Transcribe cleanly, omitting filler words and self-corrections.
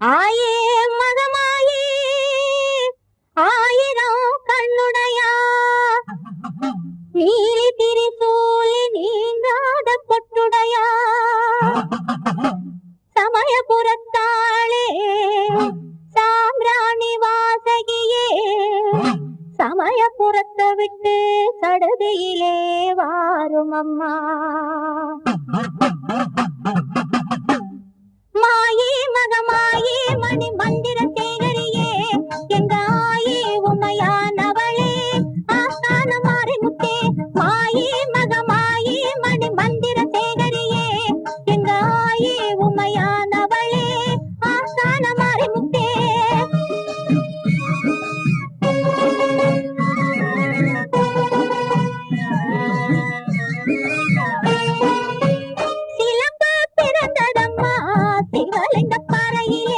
ஆயே மகமாயே ஆயிரம் கண்ணுடையா நீலி திரிசூலி நீங்காத பொட்டுடையா சமயபுரத்தாளே சாம்பிராணி வாசகியே சமயபுரத்தை விட்டு சடுதியிலே வாரும் அம்மா மாயே மகமாயே